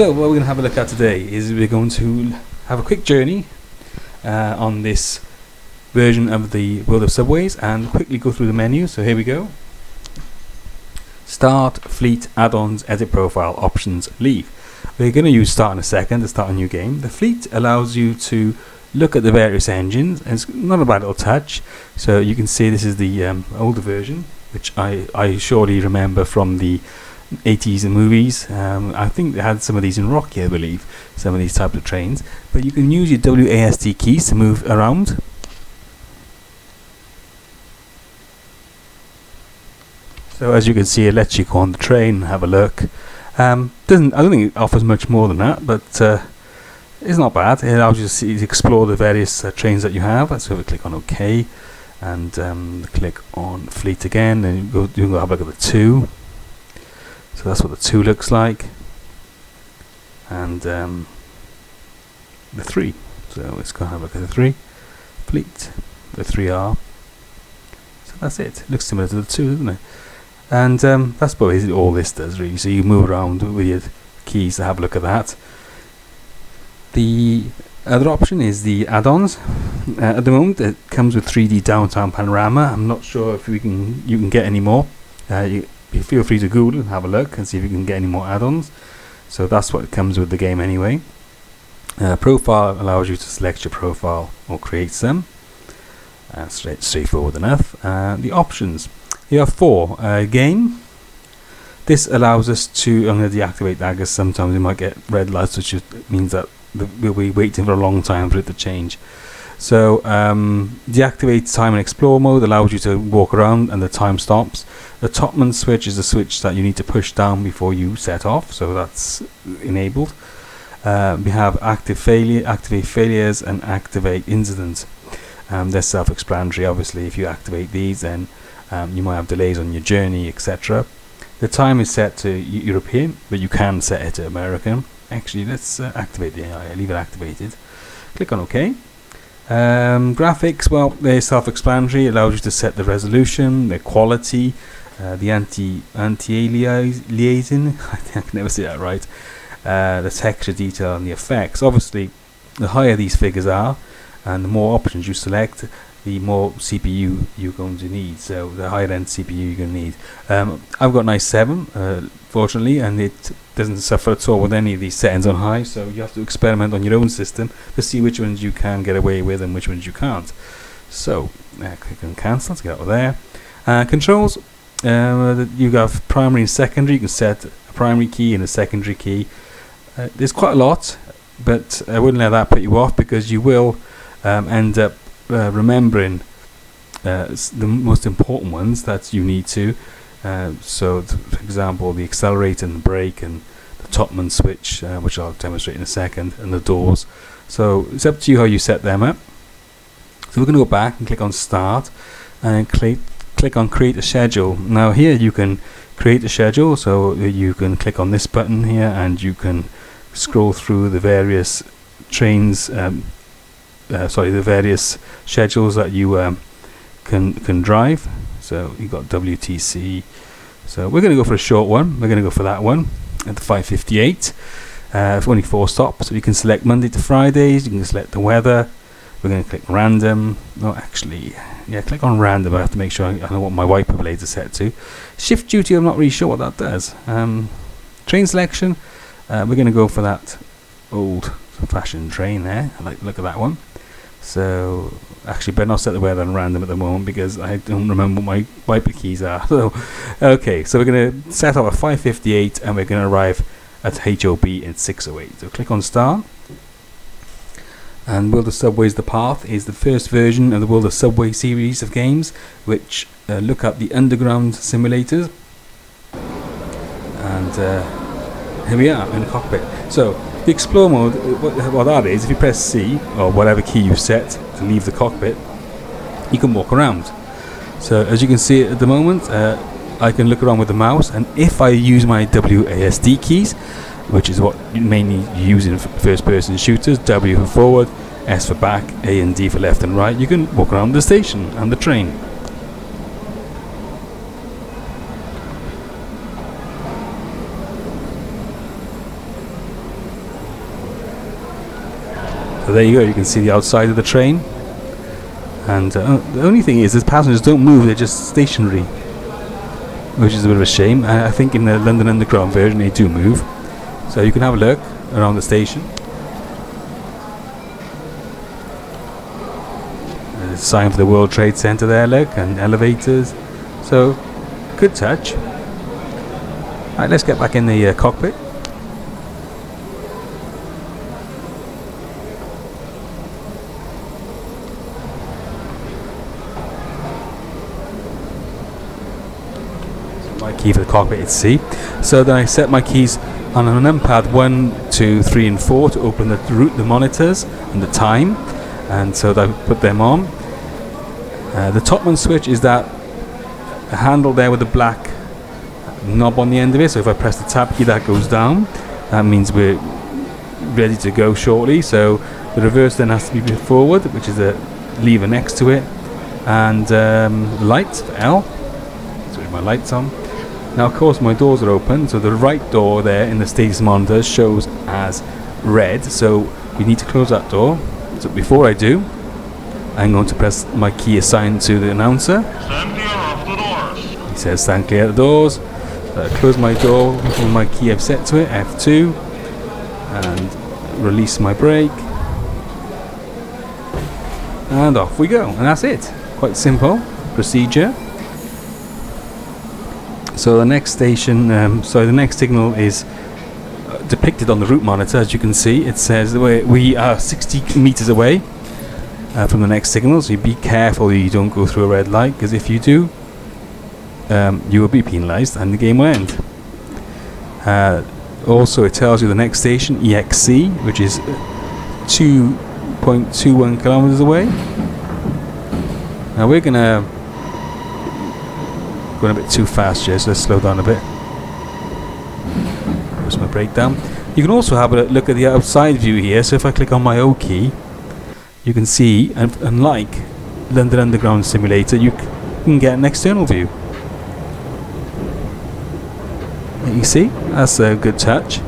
So what we're going to have a look at today is we're going to have a quick journey on this version of the World of Subways and quickly go through the menu. So here we go. Start, Fleet, Add-ons, Edit Profile, Options, Leave. We're going to use Start in a second to start a new game. The Fleet allows you to look at the various engines, and it's not a bad little touch. So you can see this is the older version, which I surely remember from the 80s and movies. I think they had some of these in Rocky, I believe, some of these types of trains. But you can use your WASD keys to move around. So as you can see, it lets you go on the train and have a look. I don't think it offers much more than that, but it's not bad. It allows you to explore the various trains that you have. So we click on OK, and click on Fleet again, and you can go have a look at the 2. So that's what the 2 looks like, and the 3. So let's go have a look at the 3. Fleet, the 3R. So that's it. It looks similar to the 2, doesn't it? And that's basically all this does, really. So you move around with your keys to have a look at that. The other option is the add-ons. At the moment, it comes with 3D downtown panorama. I'm not sure if you can get any more. You feel free to Google and have a look and see if you can get any more add-ons. So that's what comes with the game anyway. Profile allows you to select your profile or create some. Straightforward enough. The options. You have 4. Game. This allows us to, I'm going to deactivate that because sometimes we might get red lights, which means that we'll be waiting for a long time for it to change. So deactivate time and explore mode allows you to walk around and the time stops. The topman switch is a switch that you need to push down before you set off, so that's enabled. We have activate failures and activate incidents. They're self-explanatory. Obviously, if you activate these, then you might have delays on your journey, etc. The time is set to European, but you can set it to American. Actually, let's activate the AI. Leave it activated. Click on OK. Graphics, well, they're self-explanatory. It allows you to set the resolution, the quality, the anti-aliasing. I think I can never say that right. The texture detail and the effects. Obviously, the higher these figures are, and the more options you select, the more CPU you're going to need. So the higher end CPU you're going to need. I've got an i7, fortunately, and it doesn't suffer at all with any of these settings on high. So you have to experiment on your own system to see which ones you can get away with and which ones you can't. So click on cancel to get out of there. Controls. You have primary and secondary. You can set a primary key and a secondary key. There's quite a lot, but I wouldn't let that put you off, because you will end up remembering the most important ones that you need to. So for example, the accelerator and the brake and the topman switch, which I'll demonstrate in a second, and the doors. So it's up to you how you set them up. So we're going to go back and click on start and click on create a schedule. Now here you can create a schedule, so you can click on this button here and you can scroll through the various trains, the various schedules that you can drive. So you've got WTC. So we're going to go for a short one. We're going to go for that one at the 5:58. Only 4 stops. So you can select Monday to Fridays. You can select the weather. We're going to click random. No, actually, yeah, click on random. I have to make sure I know what my wiper blades are set to. Shift duty, I'm not really sure what that does. Train selection. We're going to go for that old-fashioned train there. I like the look of that one. So actually, better not set the weather on random at the moment, because I don't remember what my wiper keys are. So okay, so we're going to set off at 5:58 and we're going to arrive at HOB in 6:08. So click on start. And World of Subways: The Path is the first version of the World of Subway series of games, which look at the underground simulators. And here we are in the cockpit. So the explore mode, what that is, if you press C or whatever key you set to leave the cockpit, you can walk around. So as you can see at the moment, I can look around with the mouse, and if I use my WASD keys, which is what you mainly use in first person shooters, W for forward, S for back, A and D for left and right, you can walk around the station and the train. So there you go, you can see the outside of the train. And the only thing is, the passengers don't move, they're just stationary, which is a bit of a shame. I think in the London Underground version they do move. So you can have a look around the station. There's a sign for the World Trade Center there, look, and elevators. So, good touch. Alright, let's get back in the cockpit. My key for the cockpit is C. So then I set my keys on a numpad 1, 2, 3 and 4 to open the route, the monitors and the time, and so I put them on. The topman switch is that handle there with the black knob on the end of it, so if I press the tab key that goes down. That means we're ready to go shortly. So the reverse then has to be forward, which is a lever next to it, and lights for L. Switch my lights on. Now of course my doors are open, so the right door there in the status monitor shows as red, so we need to close that door. So before I do, I'm going to press my key assigned to the announcer. Stand clear of the doors. He says stand clear of the doors. So I close my door with my key I've set to it, F2, and release my brake. And off we go, and that's it. Quite simple procedure. So the next station, the next signal is depicted on the route monitor. As you can see, it says we are 60 meters away from the next signal, so you be careful you don't go through a red light, because if you do, you will be penalized and the game will end. Also it tells you the next station, EXC, which is 2.21 kilometers away. Now we're going a bit too fast here, so let's slow down a bit. Press my brake down. You can also have a look at the outside view here. So if I click on my O key, you can see, unlike London Underground Simulator, you can get an external view. You see, that's a good touch.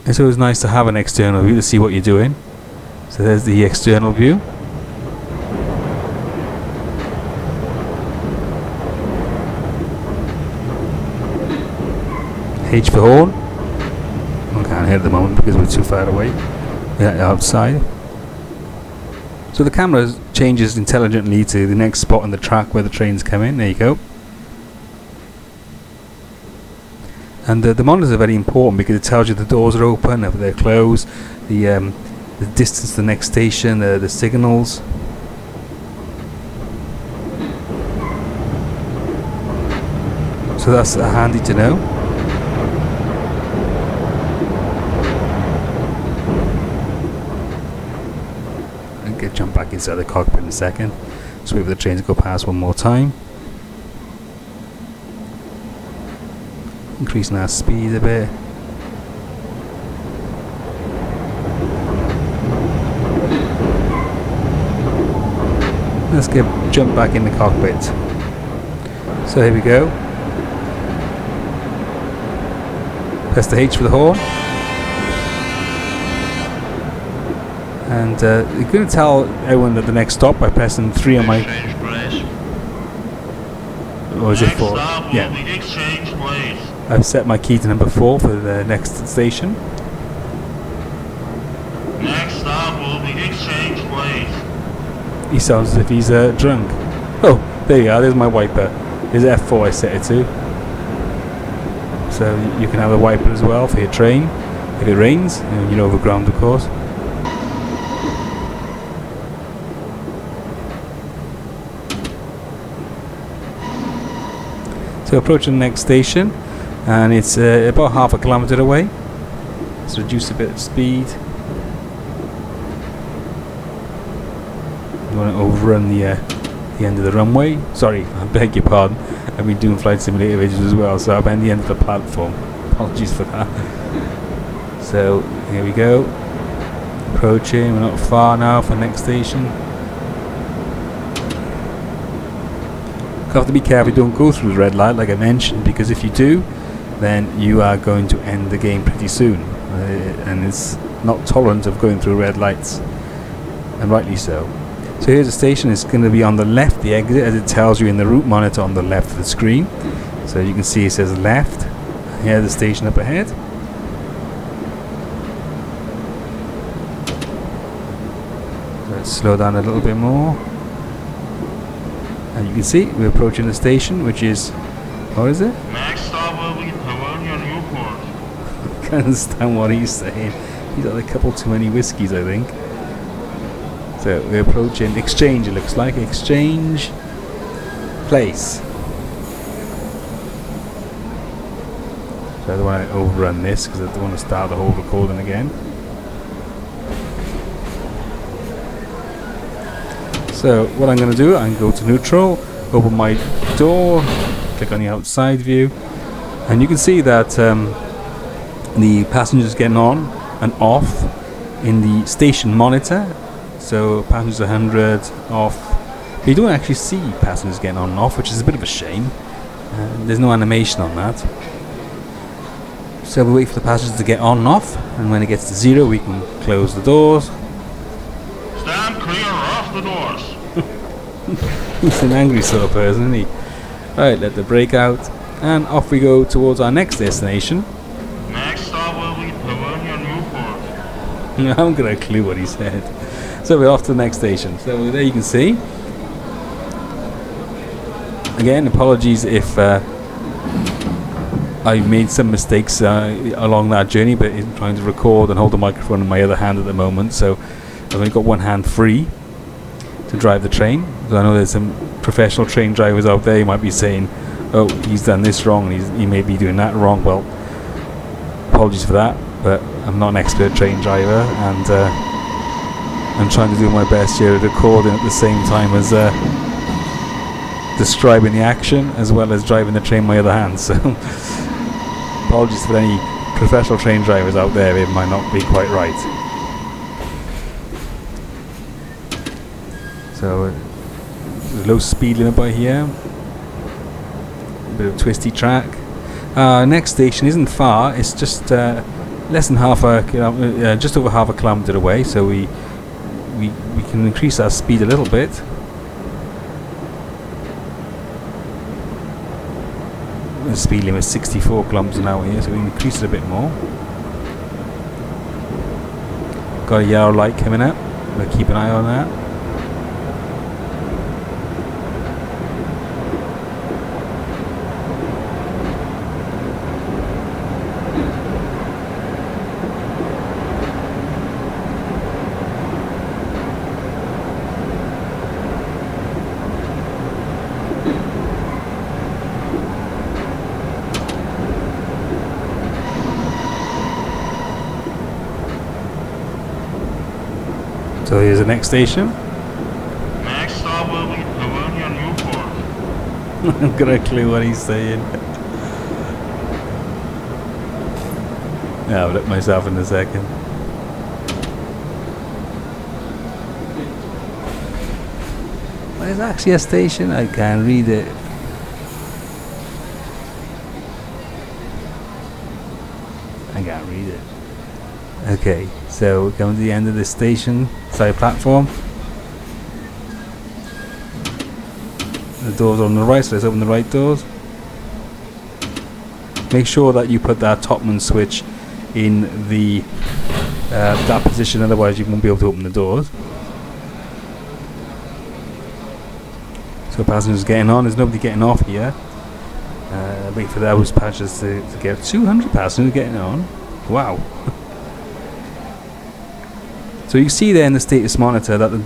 It's always nice to have an external view to see what you're doing. So there's the external view. H for horn. I can't hear at the moment because we're too far away. Yeah, outside. So the camera changes intelligently to the next spot on the track where the trains come in. There you go. And the monitors are very important because it tells you the doors are open, if they're closed, the distance to the next station, the signals. So that's handy to know. Jump back inside the cockpit in a second. Just wait for the train to go past one more time. Increasing our speed a bit. Let's jump back in the cockpit. So here we go. Press the H for the horn. And you're going to tell everyone at the next stop by pressing 3 on my... Or is it 4? Yeah. I've set my key to number 4 for the next station. Next stop will be exchange, please. He sounds as if he's drunk. Oh, there you are, there's my wiper. There's F4 I set it to. So you can have a wiper as well for your train. If it rains, you're overground of course. So approaching the next station, and it's about half a kilometre away. Let's reduce a bit of speed. You want to overrun the end of the runway. Sorry, I beg your pardon. I've been doing Flight Simulator videos as well, so I'm at the end of the platform. Apologies for that. So here we go. Approaching. We're not far now for the next station. You have to be careful you don't go through the red light like I mentioned, because if you do, then you are going to end the game pretty soon, and it's not tolerant of going through red lights, and rightly so. So here's the station. It's going to be on the left, the exit, as it tells you in the route monitor on the left of the screen. So you can see it says left. Here's the station up ahead. Let's slow down a little bit more. And you can see we're approaching the station, which is, what is it? Next stop will be Pavilion Newport. I can't understand what he's saying. He's had a couple too many whiskies, I think. So we're approaching Exchange, it looks like. Exchange Place. So I don't want to overrun this because I don't want to start the whole recording again. So what I'm going to do, I'm going to go to neutral, open my door, click on the outside view, and you can see that the passengers getting on and off in the station monitor. So passengers 100 off. But you don't actually see passengers getting on and off, which is a bit of a shame. There's no animation on that. So we wait for the passengers to get on and off, and when it gets to 0 we can close the doors. Stand clear off the doors. He's an angry sort of person, isn't he? Right, let the brake out, and off we go towards our next destination. Next stop will be Pavilion Newport. I haven't got a clue what he said. So we're off to the next station. So there you can see. Again, apologies if I made some mistakes along that journey, but I'm trying to record and hold the microphone in my other hand at the moment, so I've only got one hand free to drive the train. So I know there's some professional train drivers out there who might be saying, oh, he's done this wrong, and he may be doing that wrong. Well, apologies for that, but I'm not an expert train driver, and I'm trying to do my best here at recording at the same time as describing the action as well as driving the train with my other hand. So apologies for any professional train drivers out there, it might not be quite right. So low speed limit by here, a bit of twisty track. Next station isn't far, it's just less than half a kilometer, just over half a kilometer away, so we can increase our speed a little bit. The speed limit is 64 kilometers an hour here, so we can increase it a bit more. Got a yellow light coming up, we'll keep an eye on that. So here's the next station. Next stop will be Pavilion Newport. I've got a clue what he's saying. Yeah, I'll look myself in a second. There's actually a station, I can't read it. I can't read it. Okay, so we're coming to the end of this station, side platform. The doors are on the right, so let's open the right doors. Make sure that you put that topman switch in the that position, otherwise you won't be able to open the doors. So passengers getting on, there's nobody getting off here. Wait for those passengers to get 200 passengers getting on. Wow. So you see there in the status monitor that the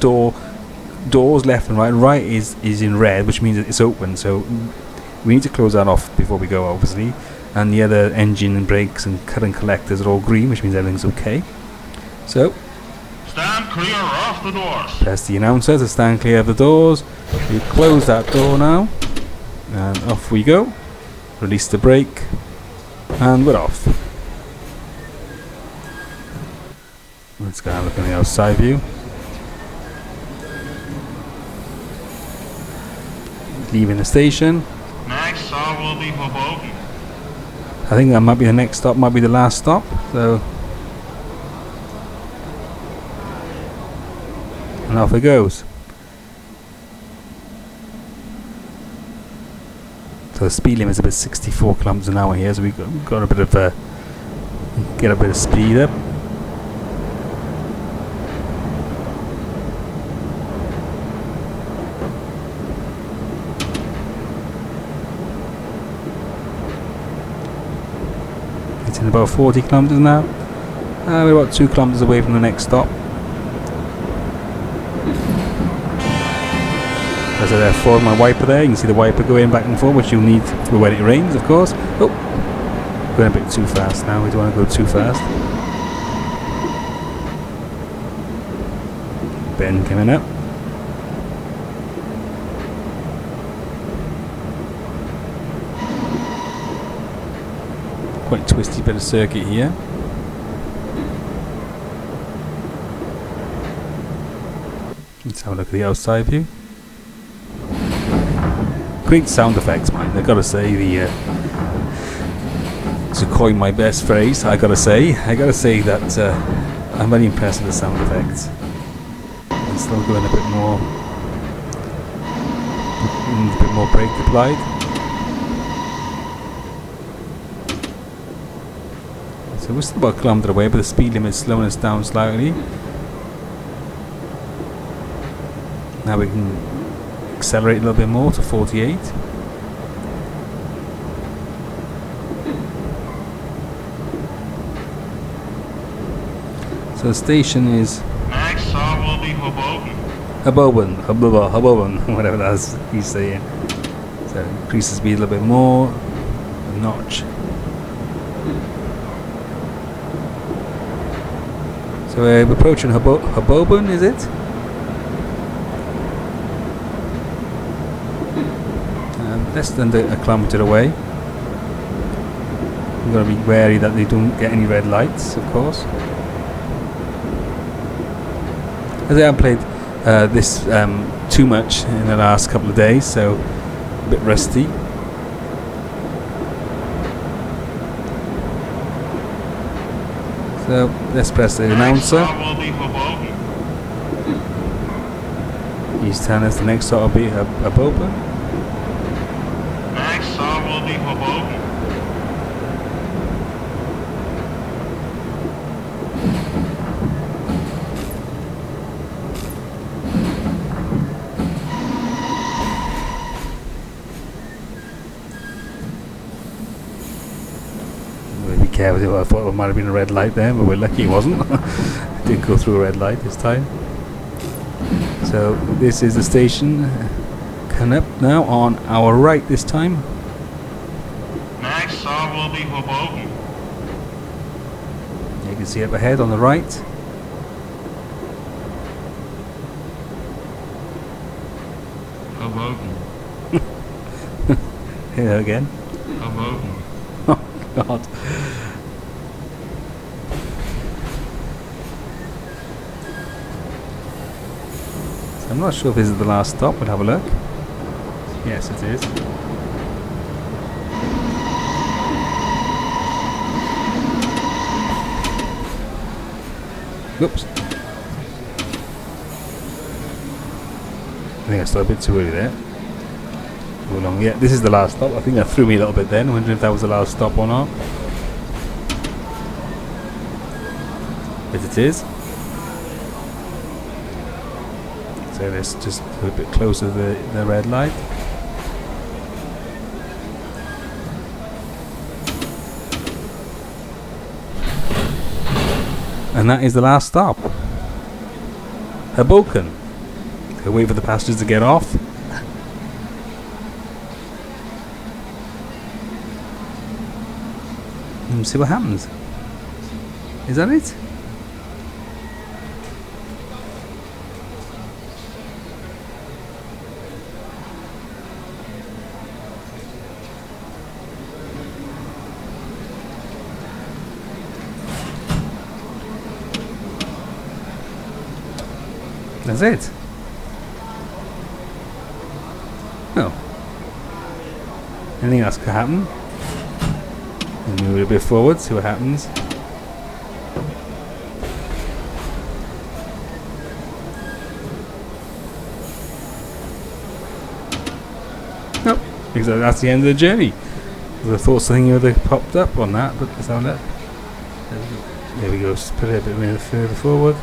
doors left and right is in red, which means that it's open, so we need to close that off before we go, obviously. And the other engine and brakes and current collectors are all green, which means everything's okay. So Stand clear off the doors. press the announcer to stand clear of the doors. We close that door now, and off we go. Release the brake, and we're off. Let's go and look on the outside view. Leaving the station. Next stop will be Hoboken. I think that might be the next stop, might be the last stop. So and off it goes. So the speed limit is about 64 kilometers an hour here, so we've got a bit of get a bit of speed up. It's in about 40 kilometers now. We're about 2 kilometers away from the next stop. As I there forward my wiper there, you can see the wiper going back and forth, which you'll need for when it rains, of course. Oh, going a bit too fast now. We don't want to go too fast. Bend coming up. Quite twisty bit of circuit here. Let's have a look at the outside view. Great sound effects, man. I've got to say, to coin my best phrase, I gotta say that I'm very impressed with the sound effects. I'm still going a bit more brake applied. So we're still about a kilometre away, but the speed limit is slowing us down slightly. Now we can accelerate a little bit more to 48. So the station is Next stop will be Hoboken. Hoboken, whatever that's he's saying. So increase the speed a little bit more, a notch. So we're approaching Hoboken, is it? Less than a kilometre away. You've got to be wary that they don't get any red lights, of course. As I haven't played this too much in the last couple of days, so a bit rusty. So let's press the announcer. He's telling us the next stop will be Hoboken. Next stop will be Hoboken. Be careful. I thought it might have been a red light there, but we're lucky it wasn't. It did go through a red light this time. So this is the station coming up now on our right this time. Next stop will be Hoboken. You can see up ahead on the right. Hoboken. Here again. Hoboken. Oh God. So I'm not sure if this is the last stop. We'll have a look. Yes, it is. Oops. I think I started a bit too early there. Go along. Yeah, this is the last stop. I think that threw me a little bit then. I wondering if that was the last stop or not. But it is. So let's just a bit closer to the red light. And that is the last stop. Hoboken. So wait for the passengers to get off. And see what happens. Is that it? That's it. Oh. Anything else could happen? We'll move it a bit forward, see what happens. because that's the end of the journey. I thought something other popped up on that, but let's have a look. There we go. Just put it a bit further forward.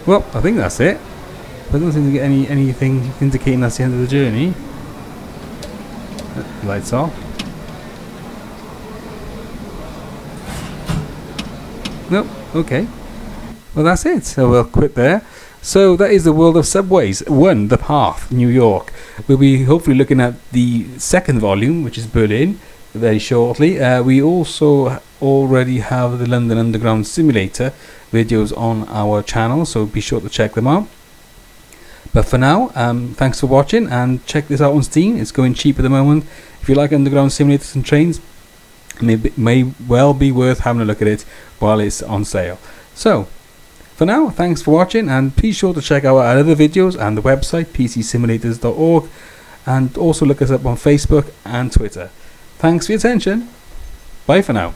Well, I think that's it. I don't seem to get anything indicating that's the end of the journey. Lights off. Nope. Okay. Well, that's it. So we'll quit there. So that is the world of subways. 1, The Path, New York. We'll be hopefully looking at the second volume, which is Berlin, very shortly. We also already have the London Underground Simulator videos on our channel, so be sure to check them out. But for now, thanks for watching, and check this out on Steam. It's going cheap at the moment. If you like underground simulators and trains, it may well be worth having a look at it while it's on sale. So for now, thanks for watching, and be sure to check out our other videos and the website pcsimulators.org, and also look us up on Facebook and Twitter. Thanks for your attention. Bye for now.